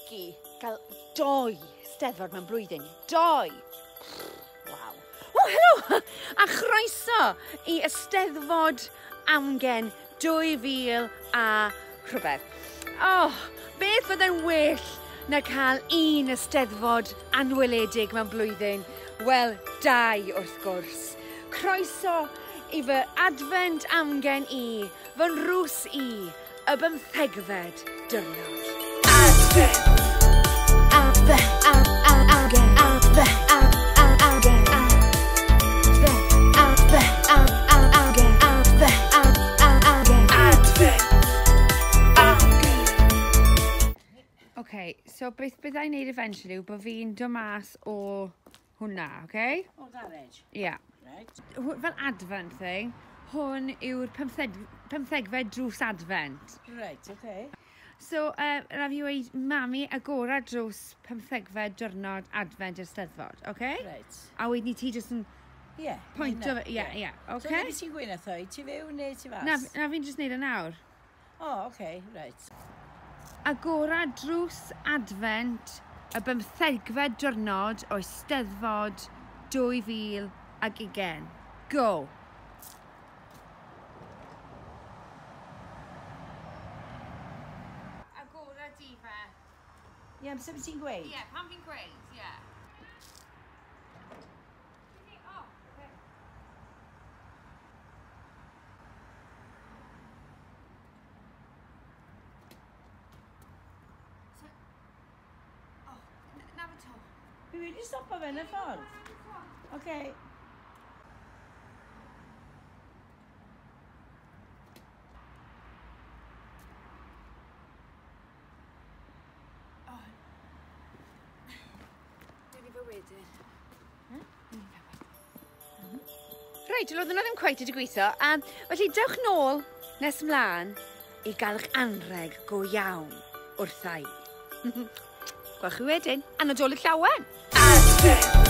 lucky gael 2 steddfod mewn blwyddyn. 2! Waw. O, helo! A chroeso i Eisteddfod Amgen 2000 a rhywbeth. O, beth fydde'n well na cael 1 Eisteddfod anweledig mewn blwyddyn? Wel, 2 wrth gwrs. Croeso i fy advent amgen i, fy nrws i, y 15fed diwrnod. Advent! Advent! Amgen! Advent! Amgen! Advent! Amgen! Advent! Amgen! Okay, so beth byddai'n neud eventually yw bod fi'n dod mas o hwnna, okay? O garage? Yeah. Right. Fel advent thing, hwn yw'r 15fed drws advent. Right, okay. So, rhaid fi weid mami agorad drws 15fed diwrnod advent i'r Steddfod, okay? Right. A wedyn ni ti jyst yn point o fe, yeah, okay? So, beth ti'n gwyn atho? Ti fewn neu ti fas? Na fi'n jyst neud e nawr. Oh, okay, right. Agorad drws advent y 15fed diwrnod o Steddfod 2020. Go! Agorad di fe. Ie, am sef ti'n gweud? Ie, pan fi'n gweud, ie. Na fy to. Fi wedi stopo fe yn y ffordd. Okay. Reit, oedd hwnna ddim cweit wedi gweithio. Felly, dewch nôl nes ymlaen i gael eich anreg go iawn wrthai. Gwelwch chi wedyn, a Nadolig llawen. Advent!